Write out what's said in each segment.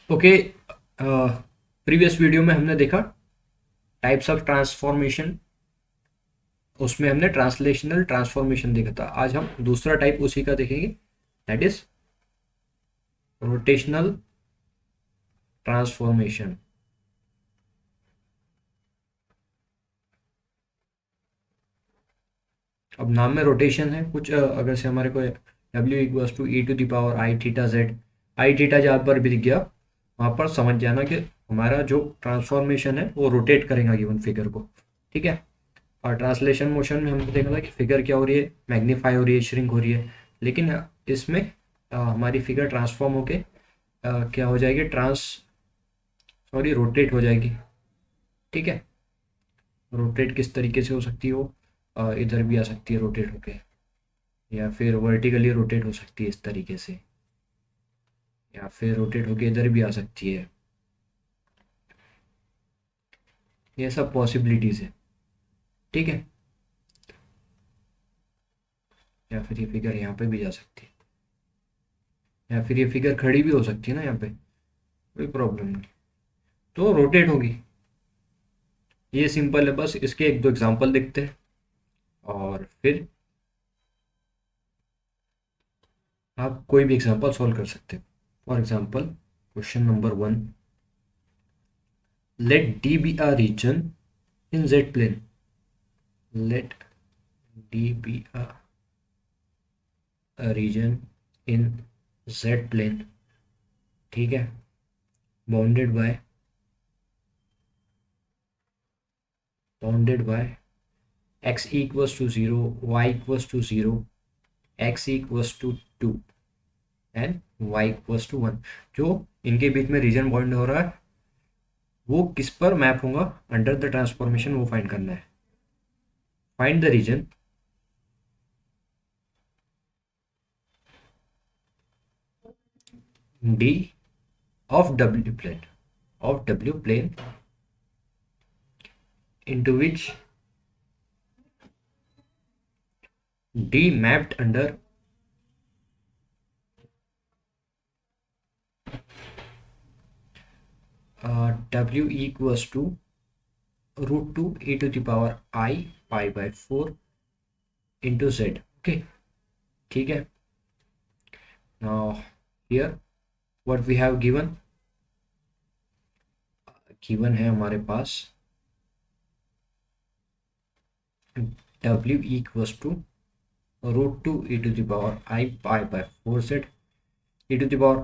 Okay. Previous video में हमने देखा टाइप्स ऑफ ट्रांसफॉर्मेशन, उसमें हमने ट्रांसलेशनल ट्रांसफॉर्मेशन देखा था। आज हम दूसरा टाइप उसी का देखेंगे, दैट इज रोटेशनल ट्रांसफॉर्मेशन। अब नाम में रोटेशन है कुछ, अगर से हमारे को W equals to E to the power I theta Z, I theta जहाँ पर भी दिख गया वहाँ पर समझ जाना कि हमारा जो ट्रांसफॉर्मेशन है वो रोटेट करेगा गिवन फिगर को। ठीक है। और ट्रांसलेशन मोशन में हमने देखा था कि फिगर क्या हो रही है, मैग्नीफाई हो रही है, श्रिंक हो रही है। लेकिन इसमें हमारी फिगर ट्रांसफॉर्म होके क्या हो जाएगी, रोटेट हो जाएगी। ठीक है। रोटेट किस तरीके से हो सकती है वो, इधर भी आ सकती है रोटेट होके, या फिर वर्टिकली रोटेट हो सकती है इस तरीके से, या फिर रोटेट होके इधर भी आ सकती है। ये सब पॉसिबिलिटीज़ है। ठीक है। या फिर ये फिगर यहाँ पे भी जा सकती है, या फिर ये फिगर खड़ी भी हो सकती है ना यहाँ पे, कोई प्रॉब्लम नहीं, तो रोटेट होगी। ये सिंपल है, बस इसके एक दो एग्जांपल देखते हैं और फिर आप कोई भी एग्जांपल सॉल्व कर सकते हैं। For example question number 1, let D be a region in Z plane. Let D be a region in Z plane. ठीक है। Bounded by x equals to 0, y equals to 0, x equals to 2 and y equals to 1। जो इनके बीच में reason bound हो रहा है वो किस पर मैप होगा अंडर द ट्रांसफॉर्मेशन, वो फाइंड करना है। Find the region d of w plane into which d mapped under w equals to root 2 e to the power I pi by 4 into z। Okay. ठीक है। Now here what we have given, given है हमारे पास w equals to root 2 e to the power I pi by 4 z। e to the power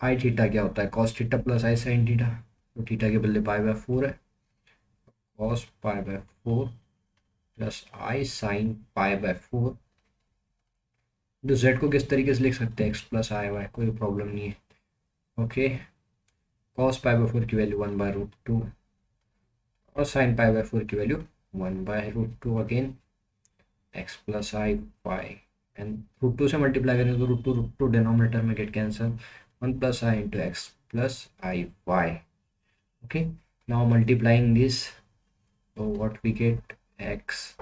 I theta क्या होता है, cos theta plus आई sine theta, तो theta के बदले पाई by 4 है। Cos pi by 4 plus I sine pi by 4। तो Z को किस तरीके से लिख सकते हैं, एक्स प्लस आई वाई, कोई प्रॉब्लम नहीं है। ओके। कॉस पाई बाय 4 की वैल्यू 1/√2 और साइन पाई बाय 4 की value 1/√2 again X plus I Y. And √2 से मल्टीप्लाई करेंगे तो √2 डिनोमिनेटर में get cancel, 1 plus I into X plus I Y. okay, now multiplying this, so what we get, x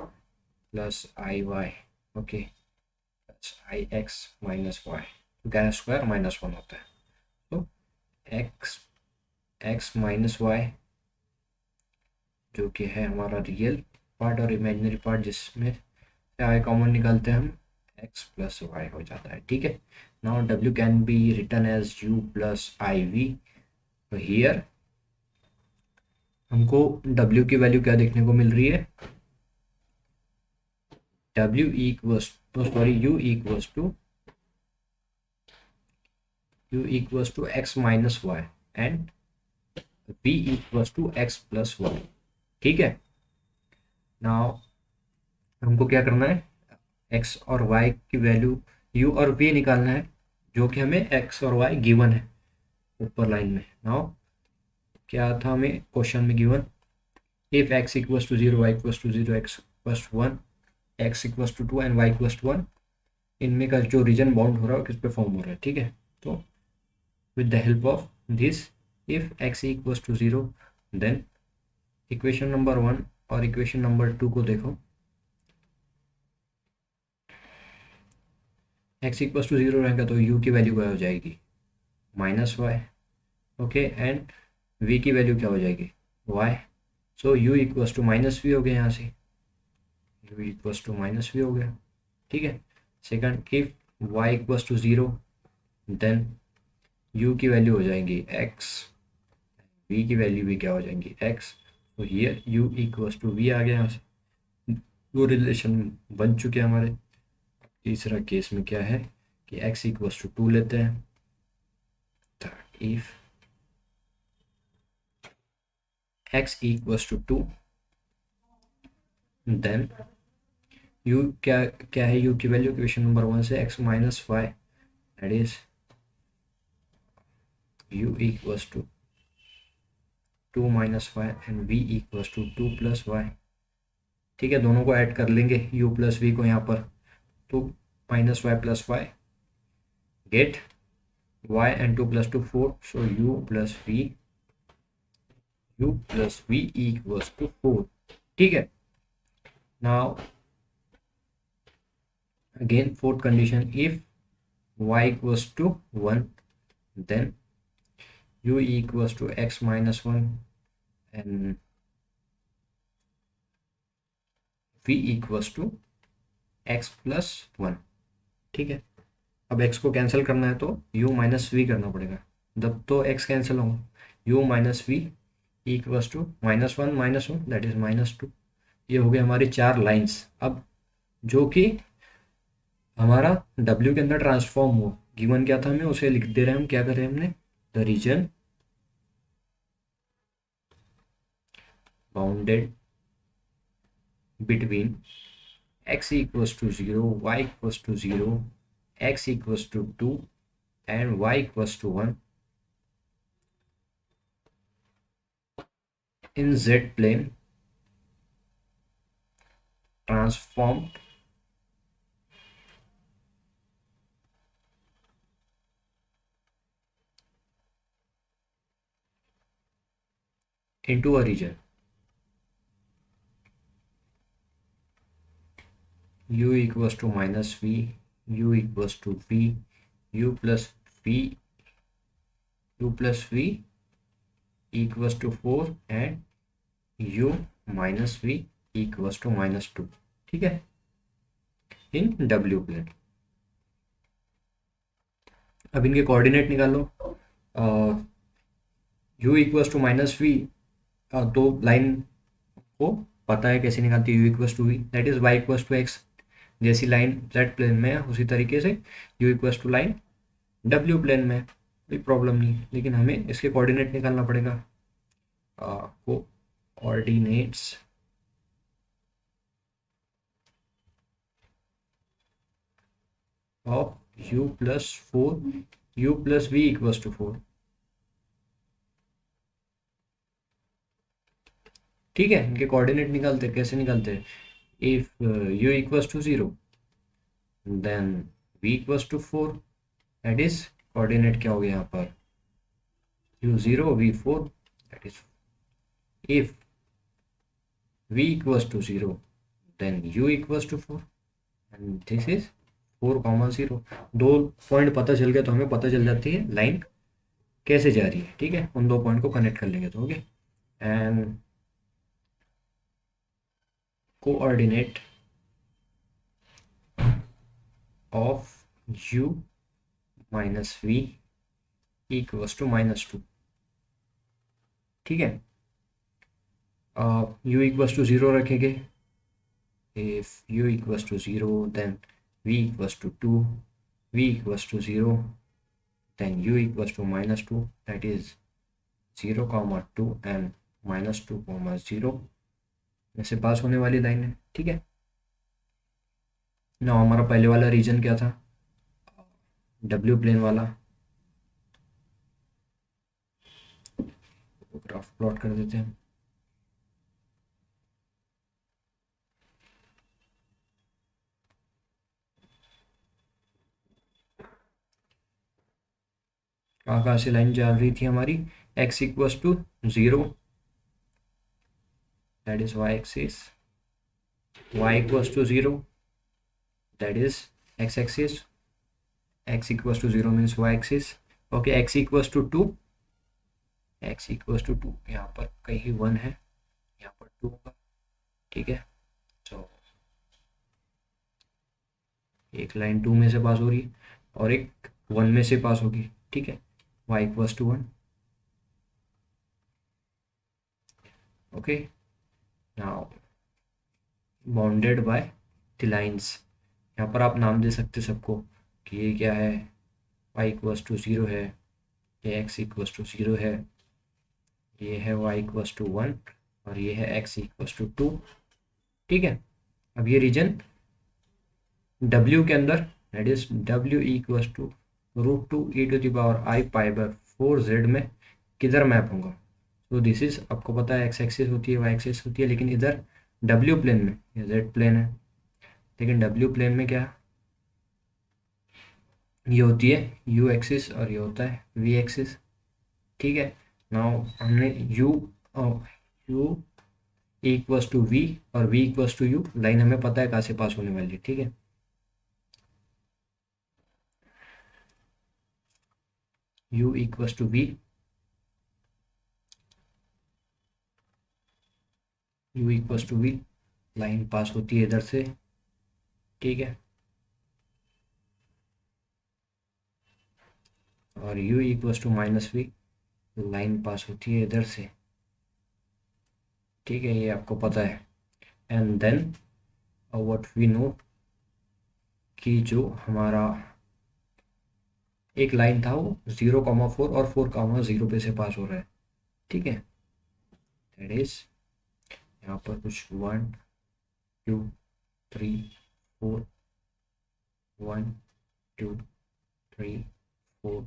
plus iy, okay, plus ix minus y, तो क्या square -1 होता है, तो x minus Y जो कि है हमारा रियल पार्ट और इमेजिनरी पार्ट, जिसमें से आई कॉमन निकालते हैं हम, x प्लस वाई हो जाता है। ठीक है। Now w can be written as u plus I V. तो हियर हमको w की वैल्यू क्या देखने को मिल रही है, w equals to sorry u equals to x minus y and v equals to x plus y। ठीक है। नाउ हमको क्या करना है, x और y की वैल्यू u और v निकालना है, जो कि हमें x और y गिवन है ऊपर लाइन में। नाउ क्या था हमें क्वेश्चन में given, if x equals to 0, y equals to 0, x equals to 1, x equals to 2 and y equals to 1, इनमें का जो रीजन बाउंड हो रहा है किस पे फॉर्म हो रहा है। ठीक है। तो with the help of this, if x equals to 0, then equation number 1 और इक्वेशन नंबर 2 को देखो, x इक्वल्स टू 0 रहेगा तो u की वैल्यू क्या हो जाएगी, -y, ओके, एंड v की वैल्यू क्या हो जाएगी y, so u equals to minus V हो गया, यहाँ से u equals to minus V हो गया, ठीक है। Second, if y equals to zero then u की वैल्यू हो जाएंगी x, v की वैल्यू भी क्या हो जाएंगी x, तो here u equals to v आ गया, यहाँ से दो रिलेशन बन चुके हैं हमारे। तीसरा केस में क्या है कि x इक्वल्स टू टू लेते हैं, if x equals to two then u क्या क्या है, u की वैल्यू इक्वेशन नंबर 1 से x minus Y, that is u equals to 2 minus Y and v equals to 2 plus Y, ठीक है। दोनों को ऐड कर लेंगे u प्लस v को यहाँ पर, तो minus Y plus Y get y and 2 plus 2 4, so u plus v equals to 4, ठीक है। now again fourth condition, if y equals to 1 then u equals to x minus 1 and v equals to x plus 1, ठीक है। अब x को cancel करना है तो u minus we करना पड़ेगा, जब तो x कैंसिल होगा u minus V equals to minus one that is -2। ये हो गए हमारी चार लाइंस, अब जो कि हमारा W के अंदर ट्रांसफॉर्म हो, गिवन क्या था हमें उसे लिख दे रहे हैं हम, क्या कर रहे हैं हमने, the region bounded between x equals to 0, y equals to 0, x equals to 2 and y equals to 1 in z plane transformed into a region u equals to minus v, u equals to v, u plus v, u plus v equals to 4 and u minus v equals to -2, ठीक है, इन w plane. अब इनके coordinate निकालो, u equals to minus V, तो line को पता है कैसे निकालती है, u equals to V that is y equals to x, जैसी लाइन z प्लेन में है उसी तरीके से u equals to line w plane में, कोई प्रॉब्लम नहीं, लेकिन हमें इसके कोऑर्डिनेट निकालना पड़ेगा, coordinates of u plus 4, u plus v equals to 4, ठीक है। इनके कोऑर्डिनेट निकालते कैसे निकालते हैं, if u equals to 0 then v equals to 4, that is coordinate क्या हो गया यहाँ पर u0 v4, that is if v equals to 0 then u equals to 4 and this is 4,0। दो पॉइंट पता चल गया तो हमें पता चल जाती है लाइन कैसे जा रही है, ठीक है। उन दो पॉइंट को कनेक्ट कर लेंगे तो okay, and coordinate of u minus v equals to -2, ठीक है। u इक्वल्स टू 0 रखेंगे, if u equals to 0 then v equals to 2, v equals to 0 then u equals to -2, that is 0, 2 and -2, 0 में से पास होने वाली लाइन है, ठीक है ना। हमारा पहले वाला रीजन क्या था, W प्लेन वाला, ग्राफ प्लॉट कर देते हैं। कहाँ से लाइन जा रही थी हमारी, x equals to 0 that is y axis, y equals to 0 that is x axis, x equals to 0 means y axis, okay. x equals to 2 X equals to 2, यहाँ पर कहीं 1 है, यहाँ पर 2 होगा, ठीक है। तो एक लाइन 2 में से पास हो रही है और एक 1 में से पास होगी, ठीक है। y equals to 1, okay. Now bounded by the lines, यहाँ पर आप नाम दे सकते सबको कि ये क्या है, y इक्वल्स टू 0 है, ये x इक्वल्स टू 0 है, ये है y इक्वल्स टू 1 और ये है x इक्वल्स टू 2, ठीक है। अब ये रीजन w के अंदर, that is w equals to √2e⁻i π/4z में किधर मैप होगा। तो दिस इज, आपको पता है x एक्सिस होती है, y एक्सिस होती है, लेकिन इधर w प्लेन में, ये z प्लेन है, लेकिन w प्लेन में क्या, ये होती है u एक्सिस और ये होता है v एक्सिस, ठीक है। नाउ हमने u इक्वल्स टू v और v equals to u, line हमें पता है कहाँ से पास होने वाली है, ठीक है। u equals to v, u equals to v, line pass होती है इधर से, ठीक है। और u equals to -v, line pass होती है इधर से, ठीक है, ये आपको पता है। And then what we know कि जो हमारा एक लाइन था वो 0,4 और 4,0 पे से पास हो रहा है, ठीक है। दैट इज यहाँ पर कुछ 1 2 3 4, 1 2 3 4,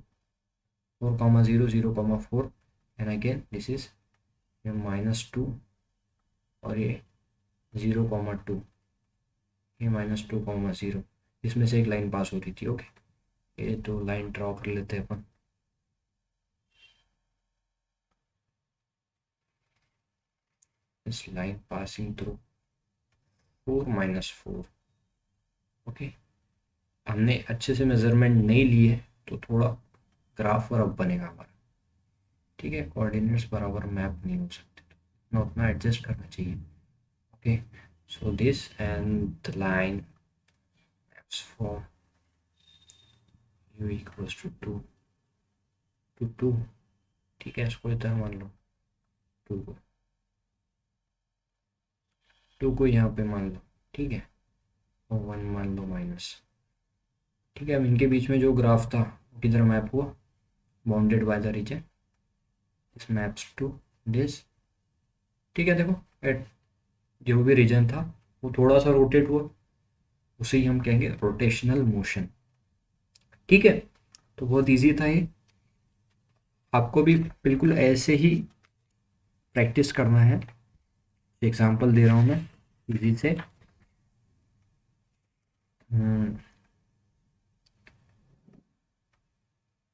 4,0 0,4 एंड अगेन दिस इज -2 और ये 0,2, ये -2,0, इसमें से एक लाइन पास हो रही थी, ओके। ये तो लाइन ड्रॉ कर लेते हैं अपन, इस लाइन पासिंग थ्रू 4 - 4, ओके। हमने अच्छे से मेजरमेंट नहीं लिए तो थोड़ा ग्राफ और अब बनेगा हमारा, ठीक है। कोऑर्डिनेट्स बराबर मैप नहीं हो सकते, ना उतना एडजस्ट करना चाहिए, okay. So this and the line maps for u equals to 2, ठीक है। इसको इधर मान लो 2 को, 2 को यहाँ पे मान लो, ठीक है, और 1 मान लो माइनस, ठीक है। अब इनके बीच में जो ग्राफ था वो किधर मैप हुआ, bounded by the region, this maps to this, ठीक है। देखो एट जो भी रीजन था वो थोड़ा सा रोटेट हुआ, उसे ही हम कहेंगे रोटेशनल मोशन, ठीक है। तो बहुत इजी था ये, आपको भी बिल्कुल ऐसे ही प्रैक्टिस करना है। एग्जांपल दे रहा हूँ मैं इजी से,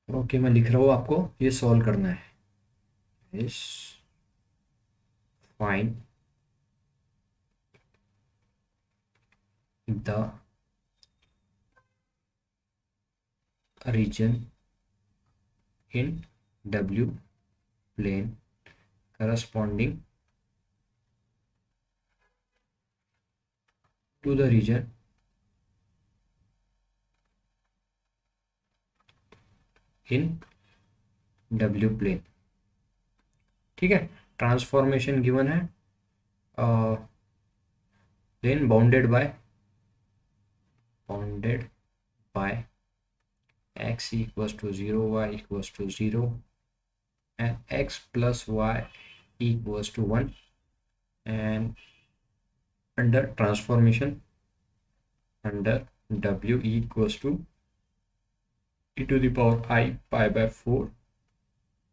ओके मैं लिख रहा हूँ, आपको ये सॉल्व करना है। इस find the region in W plane corresponding to the region in W plane, ठीक है। ट्रांसफॉर्मेशन गिवन है, then bounded by x equals to 0, y equals to 0 and x plus y equals to 1 and under transformation under w equals to e⁻i π/4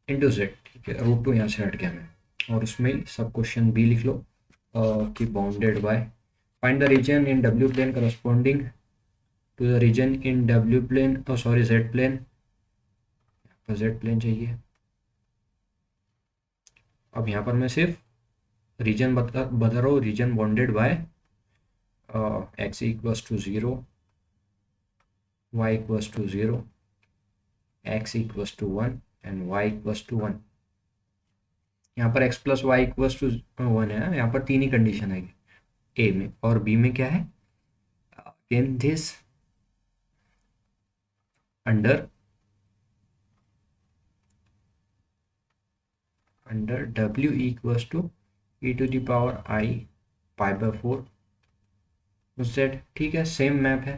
into z, ठीक है। √2 यहाँ से हट गया मैं, और उसमें सब क्वेश्चन बी लिख लो कि bounded by, find the region in W plane corresponding to the region in W plane, sorry Z plane, Z plane चाहिए। अब यहाँ पर मैं सिर्फ रीजन बता रहा हूँ, region bounded by X equals to 0, Y equals to 0, X equals to 1 and Y equals to 1, यहाँ पर x plus Y equals to 1 है, यहाँ पर तीन ही कंडीशन है ए में, और बी में क्या है, again this under w equals to e to the power i pi by 4 z। ठीक है, सेम मैप है,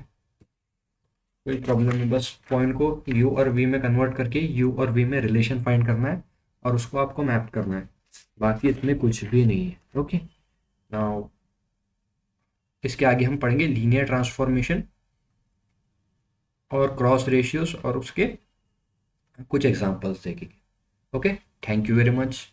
कोई प्रॉब्लम नहीं, बस पॉइंट को u और v में कन्वर्ट करके u और v में रिलेशन फाइंड करना है और उसको आपको मैप करना है, बाकी इसमें कुछ भी नहीं है। ओके, नाउ इसके आगे हम पढ़ेंगे लीनियर ट्रांसफॉर्मेशन और क्रॉस रेशियोज और उसके कुछ एग्जांपल्स देखेंगे। Okay, thank you very much.